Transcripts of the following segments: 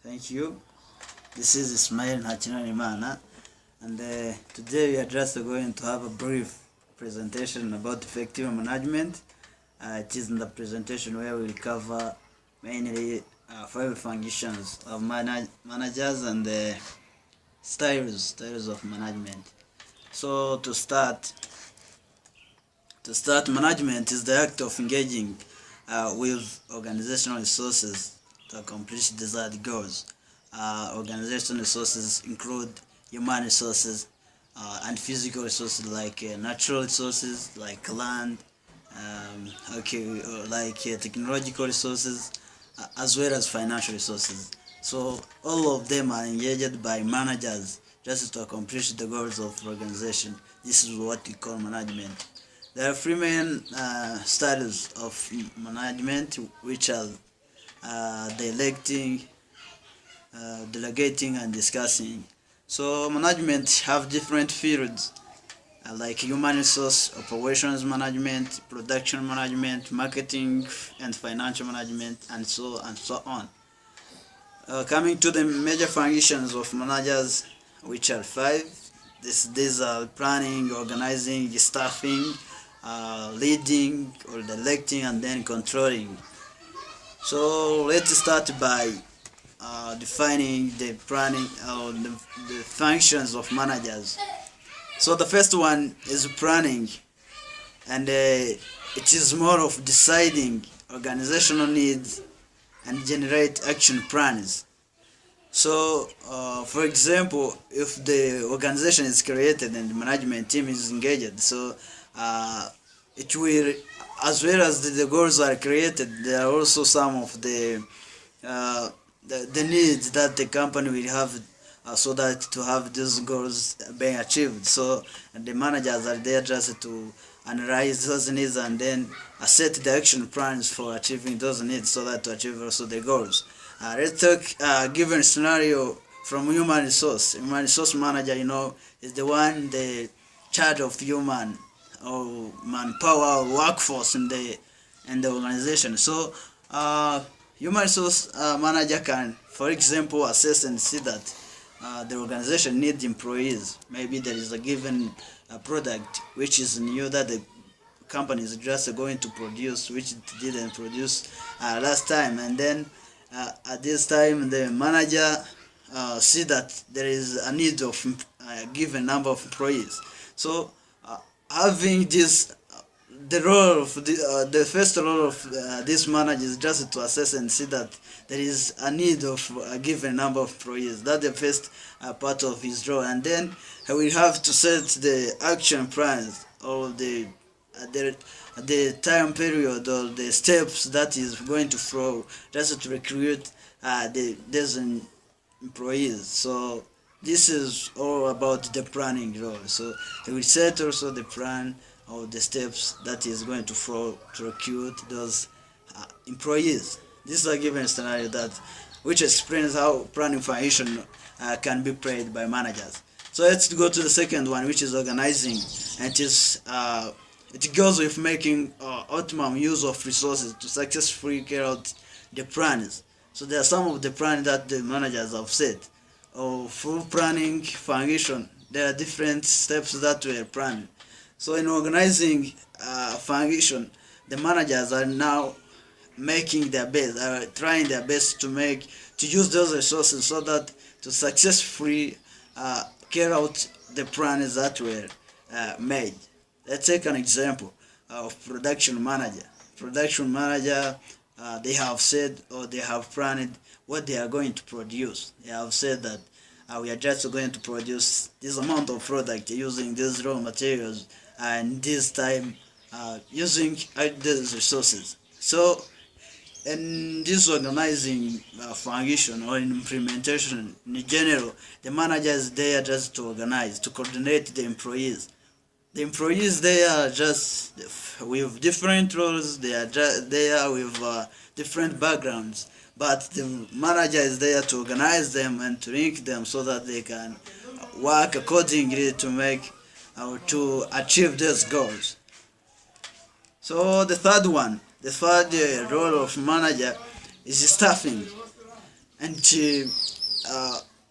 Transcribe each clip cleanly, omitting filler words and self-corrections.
Thank you. This is Ismail Hachinarimana, and today we are just going to have a brief presentation about effective management. It is in the presentation where we will cover mainly 5 functions of managers and styles of management. So to start, management is the act of engaging with organizational resources to accomplish desired goals. Organizational resources include human resources and physical resources like natural resources like land, technological resources, as well as financial resources. So all of them are engaged by managers just to accomplish the goals of the organization. This is what we call management. There are 3 main styles of management, which are delegating, and discussing. So management have different fields like human resource, operations management, production management, marketing and financial management, and so on. Coming to the major functions of managers, which are 5. These are planning, organizing, staffing, leading or directing, and then controlling. So let's start by defining the planning or the functions of managers. So the first one is planning, and it is more of deciding organizational needs and generate action plans. So for example, if the organization is created and the management team is engaged, so it will, as well as the goals are created, there are also some of the needs that the company will have so that to have these goals being achieved. So the managers are there just to analyze those needs and then set the action plans for achieving those needs so that to achieve also the goals. Let's talk given scenario from human resource. Human resource manager, is the one the charge of human or manpower or workforce in the organization. So human resource manager can, for example, assess and see that the organization needs employees. Maybe there is a given product which is new that the company is just going to produce, which it didn't produce last time, and then at this time the manager see that there is a need of a given number of employees. So having this, the role of the first role of this manager is just to assess and see that there is a need of a given number of employees. That's the first part of his role, and then we have to set the action plans or the time period or the steps that is going to follow just to recruit these employees. So this is all about the planning role. So we set also the plan or the steps that is going to follow to recruit those employees. This is a given scenario that which explains how planning function can be played by managers. So let's go to the second one, which is organizing, and it goes with making optimum use of resources to successfully carry out the plans. So there are some of the plans that the managers have set. Full planning function, there are different steps that were planned. So in organizing function, the managers are now making their best, trying their best to use those resources so that to successfully carry out the plans that were made. Let's take an example of production manager. Production manager, they have said or they have planned what they are going to produce. They have said that we are just going to produce this amount of product using these raw materials and this time using these resources. So in this organizing function or implementation in general, the manager is there just to organize, to coordinate the employees. The employees, they are just with different roles, they are just there with different backgrounds, but the manager is there to organize them and to link them so that they can work accordingly to achieve these goals. So the third role of manager is staffing. and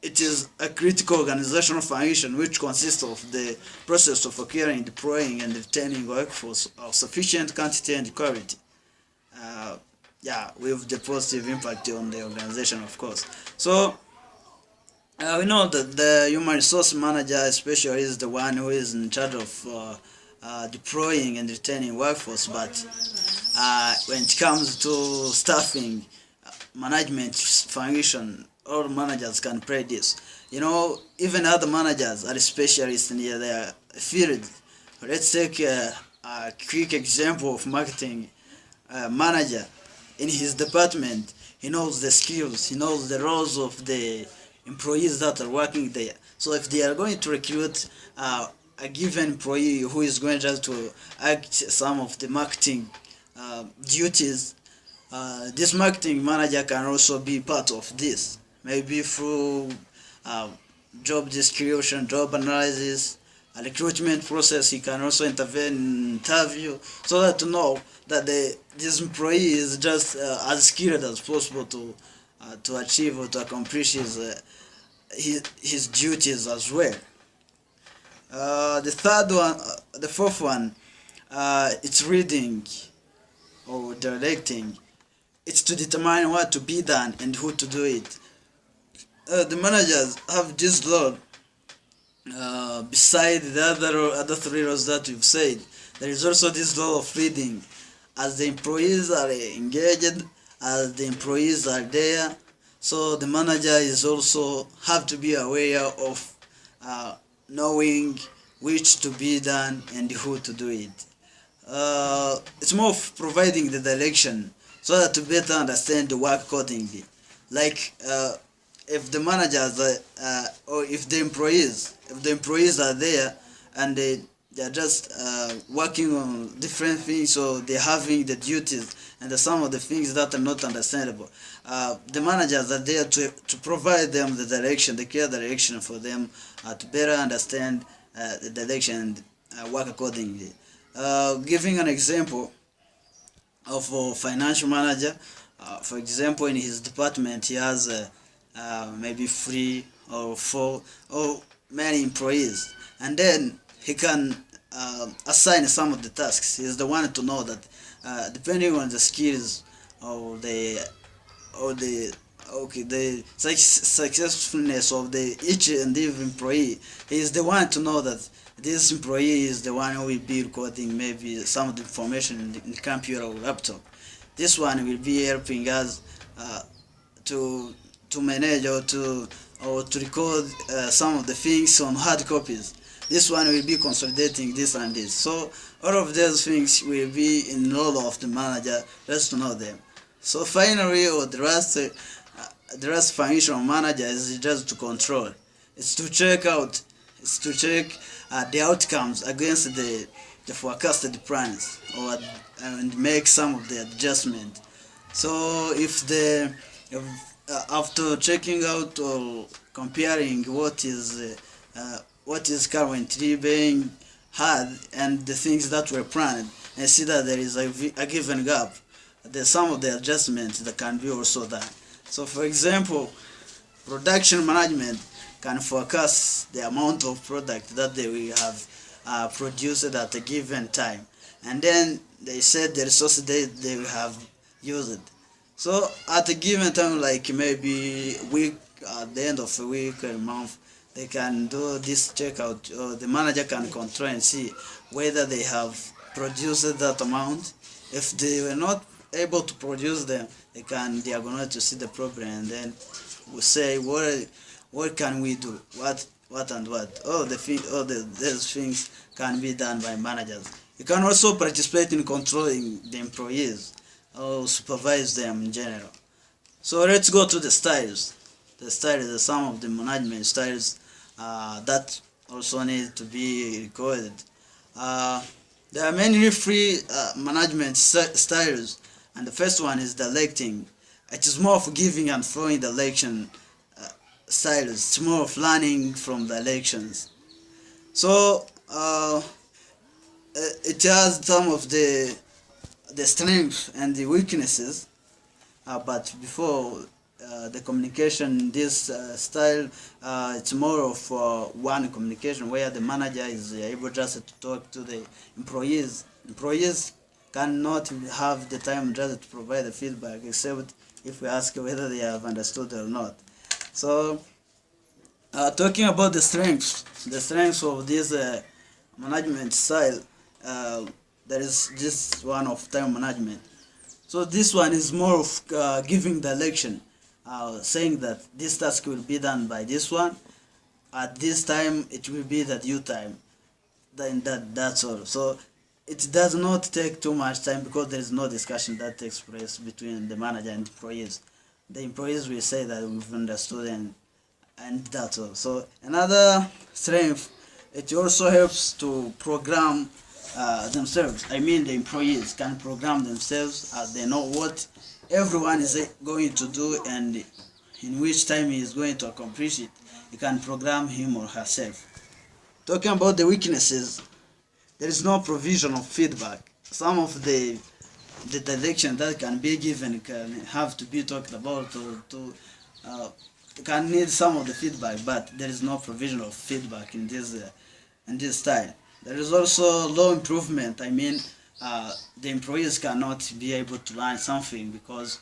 it is a critical organizational function which consists of the process of acquiring, deploying, and retaining workforce of sufficient quantity and quality. Yeah, with the positive impact on the organization, of course. So we know that the human resource manager, especially, is the one who is in charge of deploying and retaining workforce. But when it comes to staffing, management function, all managers can play this. Even other managers are specialists in their field. Let's take a quick example of marketing manager. In his department, he knows the skills, he knows the roles of the employees that are working there. So if they are going to recruit a given employee who is going just to act some of the marketing duties, this marketing manager can also be part of this, maybe through job description, job analysis, a recruitment process. He can also intervene in interview so that to know that this employee is just as skilled as possible to achieve or to accomplish his duties as well. The fourth one, it's reading or directing. It's to determine what to be done and who to do it. The managers have this role. Beside the other three roles that we've said, there is also this role of leading. As the employees are engaged, as the employees are there, so the manager is also have to be aware of knowing which to be done and who to do it. It's more of providing the direction so that to better understand the work accordingly. Like if the managers or if the employees are there and they're just working on different things, so they're having the duties and some of the things that are not understandable. The managers are there to provide them the direction, the clear direction for them to better understand the direction and work accordingly. Giving an example of a financial manager, for example, in his department he has maybe 3 or 4 or many employees, and then he can assign some of the tasks. He is the one to know that depending on the skills or the successfulness of each and every employee, he is the one to know that this employee is the one who will be recording maybe some of the information in the computer or laptop. This one will be helping us to manage or to record some of the things on hard copies. This one will be consolidating this and this. So all of those things will be in the role of the manager, just to know them. So finally, or the last function of manager is just to control. It's to check the outcomes against the forecasted plans, and make some of the adjustment. So if after checking out or comparing what is currently being had and the things that were planned, and see that there is a given gap, there's some of the adjustments that can be also done. So for example, production management can forecast the amount of product that they will have produced at a given time, and then they said the resources they will have used. So at a given time, like maybe week, at the end of a week or a month, they can do this checkout, or the manager can control and see whether they have produced that amount. If they were not able to produce them, they are going to see the problem, and then we'll say what can we do, what and what. Those things can be done by managers. You can also participate in controlling the employees or supervise them in general. So let's go to the styles. The styles are some of the management styles that also need to be recorded. There are mainly 3 management styles, and the first one is directing. It is more of giving and throwing direction styles. It's more of learning from directions. So it has some of the strengths and the weaknesses. But before the communication in this style, it's more of one communication where the manager is able just to talk to the employees. Employees cannot have the time just to provide the feedback except if we ask whether they have understood or not. So talking about the strengths of this management style, there is this one of time management. So this one is more of giving direction, saying that this task will be done by this one, at this time it will be the due time, then that's all. So it does not take too much time because there is no discussion that takes place between the manager and employees. The employees will say that we've understood, and that's all. So another strength, it also helps to program themselves. I mean, the employees can program themselves as they know what everyone is going to do and in which time he is going to accomplish it. You can program him or herself. Talking about the weaknesses, there is no provision of feedback. Some of the direction that can be given can have to be talked about, or can need some of the feedback, but there is no provision of feedback in this style. There is also low improvement. I mean, the employees cannot be able to learn something because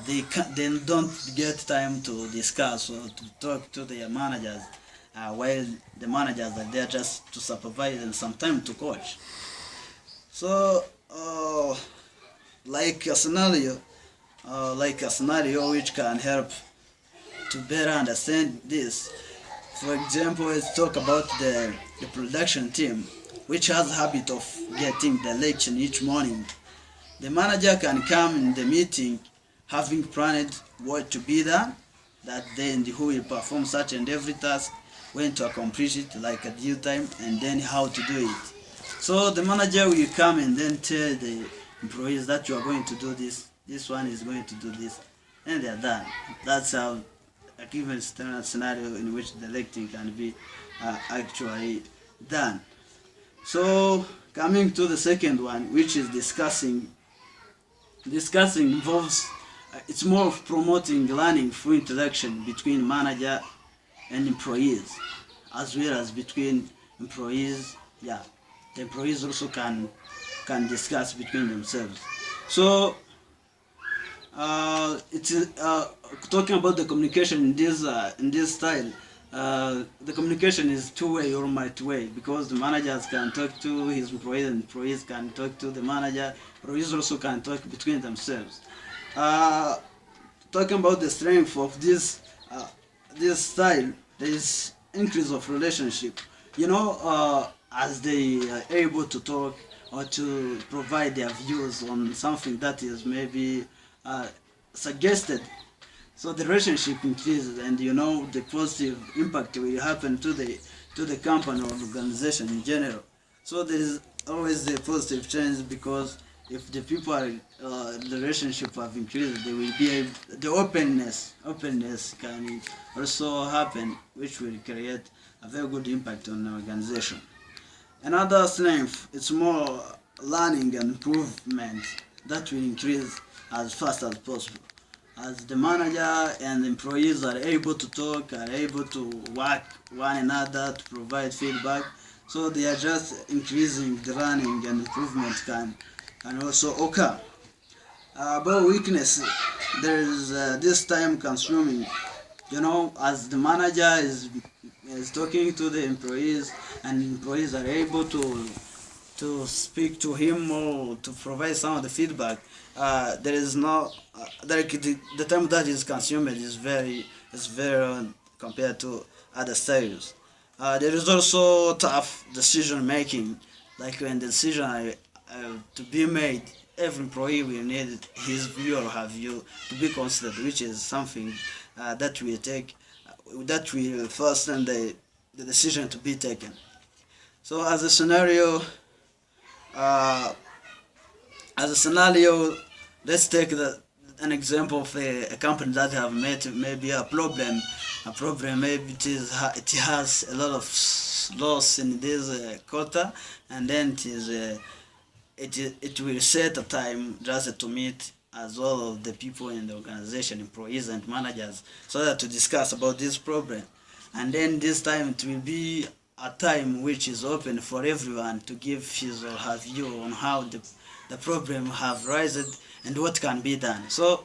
they don't get time to discuss or to talk to their managers, while the managers are there just to supervise and sometimes to coach. So, like a scenario, which can help to better understand this. For example, let's talk about the production team, which has a habit of getting the election each morning. The manager can come in the meeting having planned what to be done, that then who will perform such and every task, when to accomplish it, like at due time, and then how to do it. So the manager will come and then tell the employees that you are going to do this one is going to do this, and they are done. That's how a given scenario in which the electing can be actually done. So coming to the second one, which is discussing. Discussing involves, it's more of promoting learning through interaction between manager and employees, as well as between employees. Yeah, the employees also can discuss between themselves. So it's talking about the communication in this style. The communication is two-way or multi-way, because the managers can talk to his employees and employees can talk to the manager. Employees also can talk between themselves. Talking about the strength of this style, there is increase of relationship. As they are able to talk or to provide their views on something that is maybe suggested, so the relationship increases, and the positive impact will happen to the company or organization in general. So there is always the positive change, because if the people are the relationship have increased, they will be the openness can also happen, which will create a very good impact on the organization. Another strength, it's more learning and improvement that will increase as fast as possible. As the manager and the employees are able to talk, are able to work one another to provide feedback, so they are just increasing the learning and improvement can also occur. About weakness, there is this time consuming. As the manager is talking to the employees, and employees are able to speak to him or to provide some of the feedback, there is no the time that is consumed is very compared to other styles. There is also tough decision making, like when the decision to be made, every employee will need his view or her view to be considered, which is something that will take that will fasten the decision to be taken. So as a scenario, let's take an example of a company that have met maybe a problem. Maybe it has a lot of loss in this quarter, and then it will set a time just to meet as well of the people in the organization, employees and managers, so that to discuss about this problem. And then this time it will be a time which is open for everyone to give his or her view on how the problem have risen and what can be done. So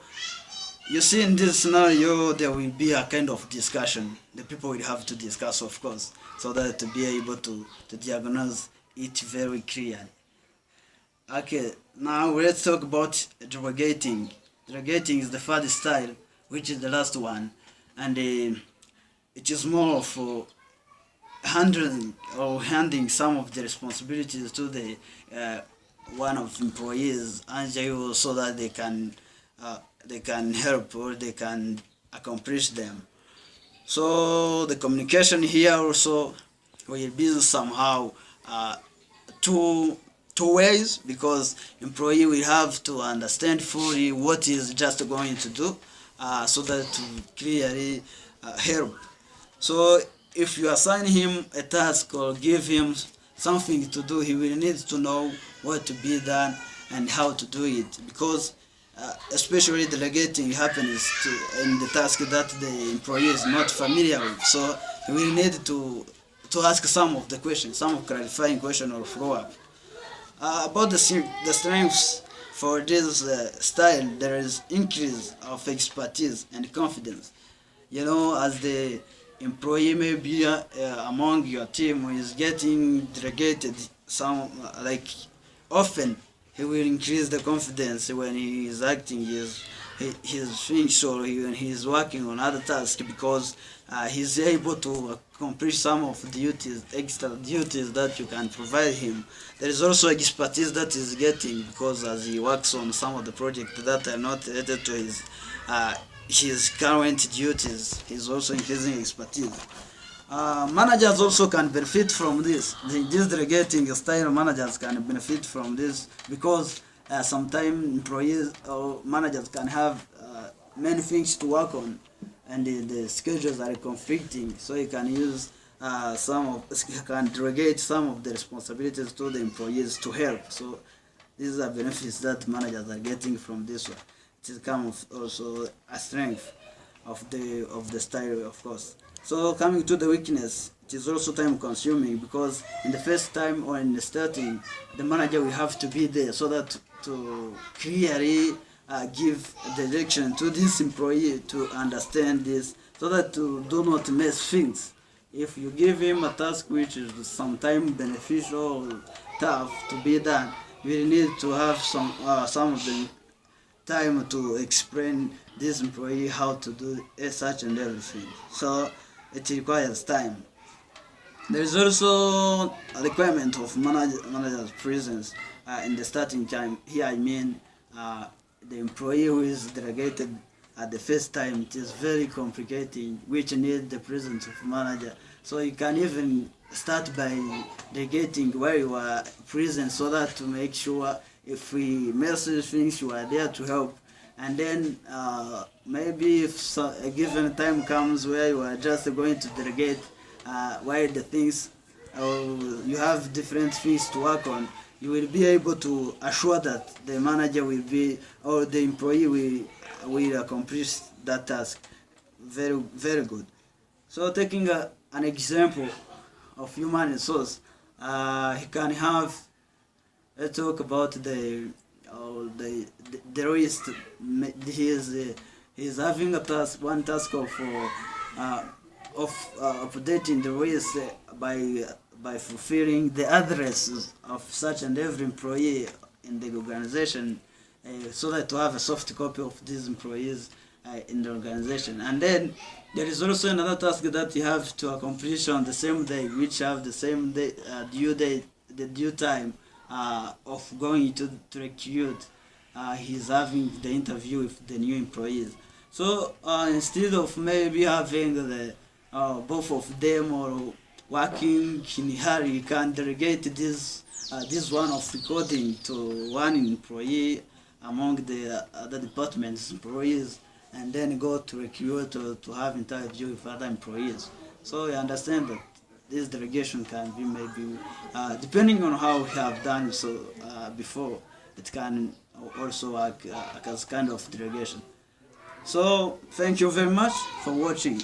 you see, in this scenario, there will be a kind of discussion. The people will have to discuss, of course, so that to be able to diagnose it very clearly. Okay, now let's talk about delegating. Delegating is the third style, which is the last one, and it is more of handing some of the responsibilities to the one of employees and you so that they can help or they can accomplish them. So the communication here also will be somehow two ways, because employee will have to understand fully what is just going to do, so that to clearly help. So if you assign him a task or give him something to do, he will need to know what to be done and how to do it, because especially delegating happens in the task that the employee is not familiar with. So he will need to ask some of the questions, some of clarifying question or follow-up. About the strengths for this style, there is increase of expertise and confidence. You know, as the employee may be among your team who is getting delegated some often, he will increase the confidence when he is acting his things or when he is working on other tasks, because he's able to accomplish some of the duties, extra duties that you can provide him. There is also expertise that he's getting, because as he works on some of the projects that are not related to his current duties, he's also increasing expertise. Managers also can benefit from this. This delegating style, managers can benefit from this, because sometimes employees or managers can have many things to work on, and the schedules are conflicting, so you can use can delegate some of the responsibilities to the employees to help. So these are benefits that managers are getting from this one. It is kind of also a strength of the style, of course. So coming to the weakness, it is also time consuming, because in the first time or in the starting, the manager will have to be there so that to clearly give direction to this employee to understand this, so that to do not mess things. If you give him a task which is sometimes beneficial or tough to be done, you will need to have some of the time to explain this employee how to do such and everything. So it requires time. There is also a requirement of manager's presence in the starting time. Here I mean the employee who is delegated at the first time, it is very complicated, which needs the presence of manager. So you can even start by delegating where you are present, so that to make sure if we message things, you are there to help. And then maybe if a given time comes where you are just going to delegate while the things you have different things to work on, you will be able to assure that the manager will be, or the employee will accomplish that task very, very good. So taking an example of human resource, he can have, let's talk about the risk. He is having a task, one task of updating the risk by fulfilling the addresses of such and every employee in the organization, so that to have a soft copy of these employees in the organization. And then there is also another task that you have to accomplish on the same day, which have the same day, due date, the due time of going to recruit. He's having the interview with the new employees. So instead of maybe having the both of them or working in hurry, you can delegate this one of recording to one employee among the other departments employees, and then go to recruit to have interview with other employees. So you understand that this delegation can be maybe depending on how we have done so before, it can also work as kind of delegation. So thank you very much for watching.